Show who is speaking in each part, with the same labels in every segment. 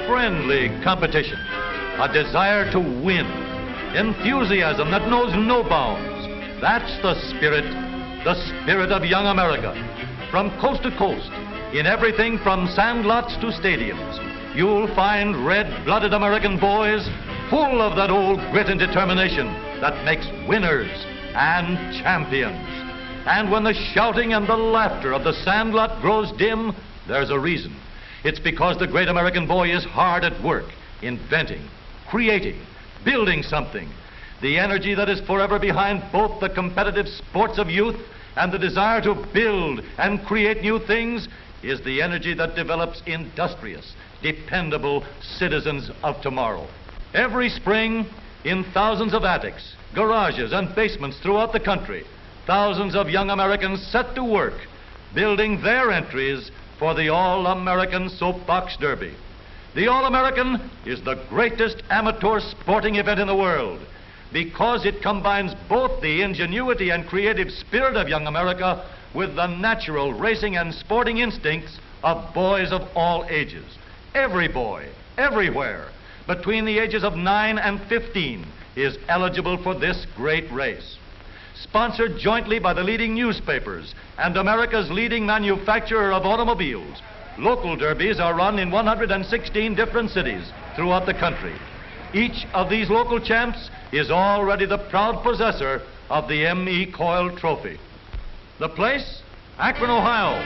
Speaker 1: Friendly competition, a desire to win, enthusiasm that knows no bounds. That's the spirit of young America. From coast to coast, in everything from sandlots to stadiums, you'll find red-blooded American boys full of that old grit and determination that makes winners and champions. And when the shouting and the laughter of the sandlot grows dim, there's a reason. It's because the great American boy is hard at work, inventing, creating, building something. The energy that is forever behind both the competitive sports of youth and the desire to build and create new things is the energy that develops industrious, dependable citizens of tomorrow. Every spring, in thousands of attics, garages, and basements throughout the country, thousands of young Americans set to work building their entries for the All-American Soapbox Derby. The All-American is the greatest amateur sporting event in the world because it combines both the ingenuity and creative spirit of young America with the natural racing and sporting instincts of boys of all ages. Every boy, everywhere, between the ages of 9 and 15 is eligible for this great race. Sponsored jointly by the leading newspapers and America's leading manufacturer of automobiles, local derbies are run in 116 different cities throughout the country. Each of these local champs is already the proud possessor of the M.E. Coyle Trophy. The place? Akron, Ohio.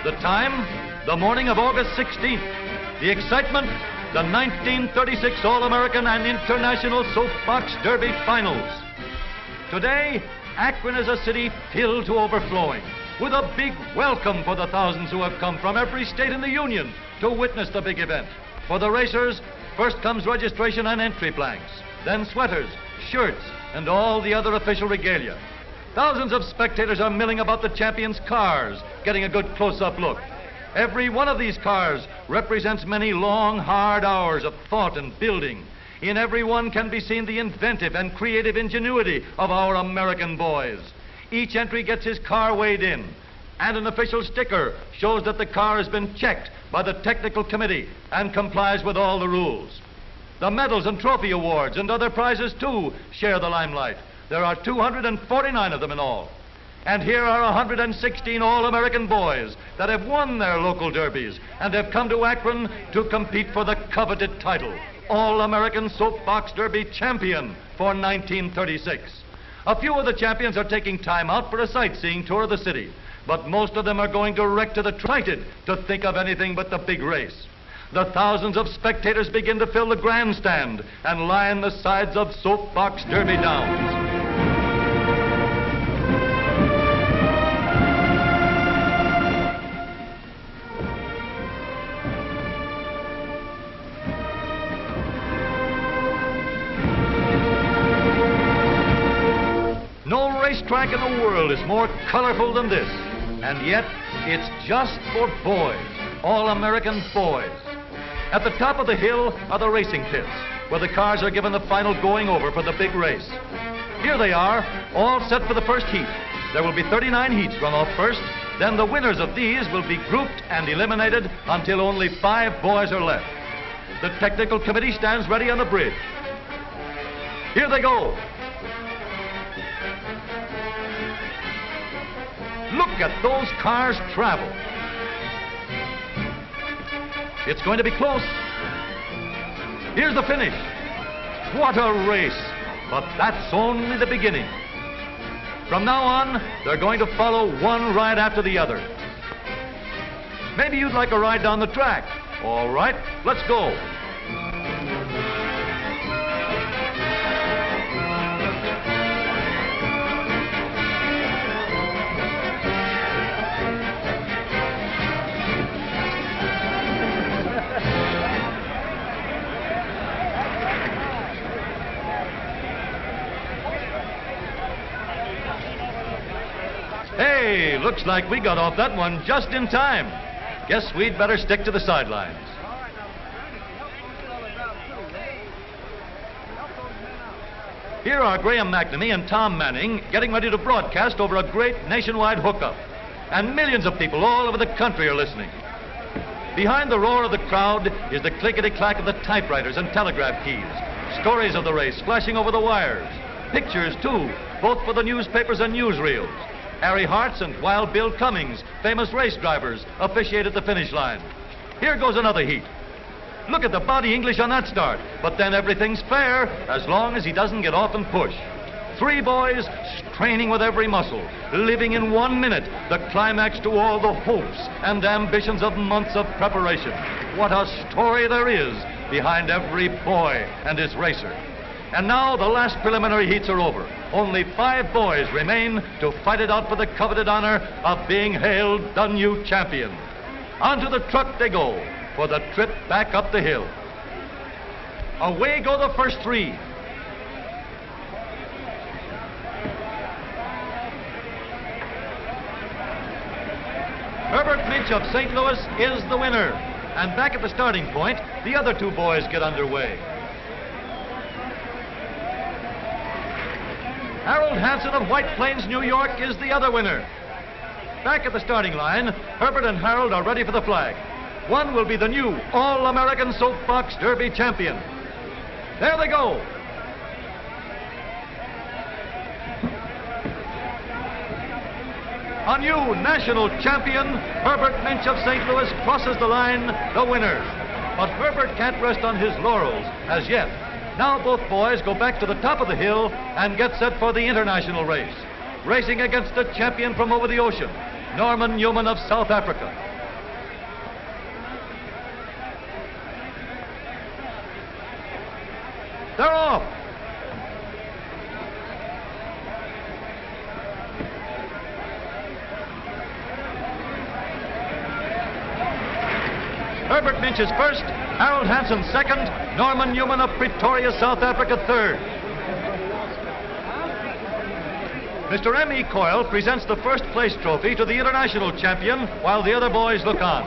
Speaker 1: The time? The morning of August 16th. The excitement? The 1936 All-American and International Soapbox Derby Finals. Today, Akron is a city filled to overflowing, with a big welcome for the thousands who have come from every state in the Union to witness the big event. For the racers, first comes registration and entry blanks, then sweaters, shirts, and all the other official regalia. Thousands of spectators are milling about the champions' cars, getting a good close-up look. Every one of these cars represents many long, hard hours of thought and building. In every one can be seen the inventive and creative ingenuity of our American boys. Each entry gets his car weighed in, and an official sticker shows that the car has been checked by the technical committee and complies with all the rules. The medals and trophy awards and other prizes, too, share the limelight. There are 249 of them in all. And here are 116 All-American boys that have won their local derbies and have come to Akron to compete for the coveted title, All-American Soapbox Derby Champion for 1936. A few of the champions are taking time out for a sightseeing tour of the city, but most of them are going direct to the excited to think of anything but the big race. The thousands of spectators begin to fill the grandstand and line the sides of Soapbox Derby downs. No racetrack in the world is more colorful than this, and yet it's just for boys, all-American boys. At the top of the hill are the racing pits, where the cars are given the final going over for the big race. Here they are, all set for the first heat. There will be 39 heats run off first, then the winners of these will be grouped and eliminated until only 5 boys are left. The technical committee stands ready on the bridge. Here they go. Look at those cars travel. It's going to be close. Here's the finish. What a race, but that's only the beginning. From now on, they're going to follow one ride after the other. Maybe you'd like a ride down the track. All right, let's go. Hey, looks like we got off that one just in time. Guess we'd better stick to the sidelines. Here are Graham McNamee and Tom Manning getting ready to broadcast over a great nationwide hookup. And millions of people all over the country are listening. Behind the roar of the crowd is the clickety-clack of the typewriters and telegraph keys. Stories of the race flashing over the wires. Pictures, too, both for the newspapers and newsreels. Harry Hartz and Wild Bill Cummings, famous race drivers, officiated the finish line. Here goes another heat. Look at the body English on that start. But then everything's fair as long as he doesn't get off and push. Three boys straining with every muscle, living in 1 minute the climax to all the hopes and ambitions of months of preparation. What a story there is behind every boy and his racer. And now the last preliminary heats are over. Only 5 boys remain to fight it out for the coveted honor of being hailed the new champion. Onto the truck they go for the trip back up the hill. Away go the first 3. Herbert Minch of St. Louis is the winner. And back at the starting point, the other 2 boys get underway. Harold Hansen of White Plains, New York is the other winner. Back at the starting line, Herbert and Harold are ready for the flag. One will be the new All-American Soapbox Derby champion. There they go. A new national champion, Herbert Minch of St. Louis, crosses the line, the winner. But Herbert can't rest on his laurels as yet. Now both boys go back to the top of the hill and get set for the international race. Racing against the champion from over the ocean, Norman Newman of South Africa. They're off. Herbert Minch is first, Harold Hansen second, Norman Newman of Pretoria, South Africa third. Mr. M.E. Coyle presents the first place trophy to the international champion while the other boys look on.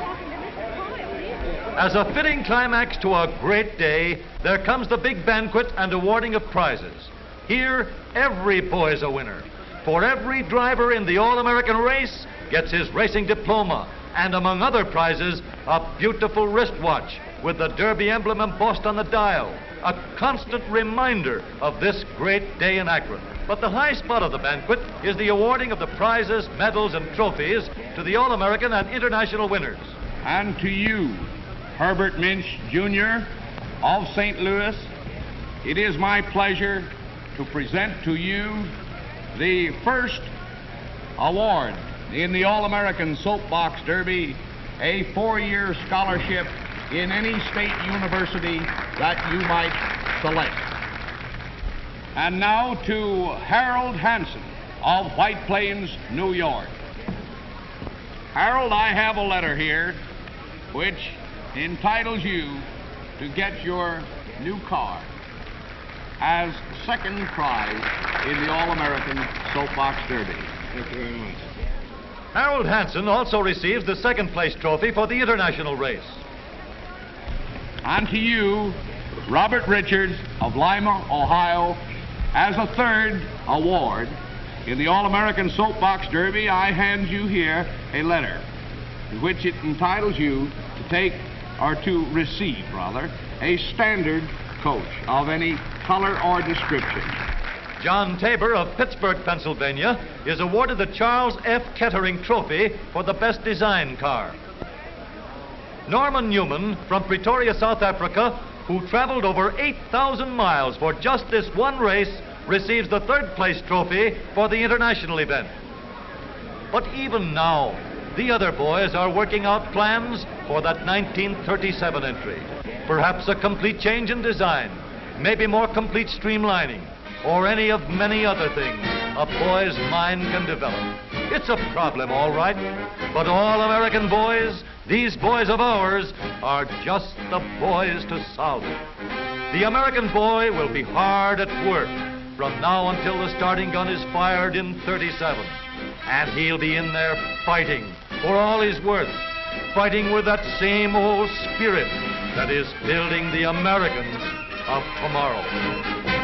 Speaker 1: As a fitting climax to a great day, there comes the big banquet and awarding of prizes. Here, every boy's a winner. For every driver in the All-American race gets his racing diploma, and among other prizes, a beautiful wristwatch with the Derby emblem embossed on the dial, a constant reminder of this great day in Akron. But the high spot of the banquet is the awarding of the prizes, medals, and trophies to the All-American and international winners.
Speaker 2: And to you, Herbert Minch, Jr. of St. Louis, it is my pleasure to present to you the first award in the All-American Soapbox Derby, a 4-year scholarship in any state university that you might select. And now to Harold Hansen of White Plains, New York. Harold, I have a letter here which entitles you to get your new car as second prize in the All-American Soapbox Derby.
Speaker 3: Thank you very much.
Speaker 1: Harold Hansen also receives the second place trophy for the international race.
Speaker 2: And to you, Robert Richards of Lima, Ohio, as a third award in the All-American Soapbox Derby, I hand you here a letter in which it entitles you to take, or to receive, rather, a standard coach of any color or description.
Speaker 1: John Tabor of Pittsburgh, Pennsylvania, is awarded the Charles F. Kettering Trophy for the best design car. Norman Newman from Pretoria, South Africa, who traveled over 8,000 miles for just this one race, receives the third place trophy for the international event. But even now, the other boys are working out plans for that 1937 entry. Perhaps a complete change in design, maybe more complete streamlining, or any of many other things a boy's mind can develop. It's a problem, all right, but all American boys, these boys of ours, are just the boys to solve it. The American boy will be hard at work from now until the starting gun is fired in 37. And he'll be in there fighting for all he's worth, fighting with that same old spirit that is building the Americans of tomorrow.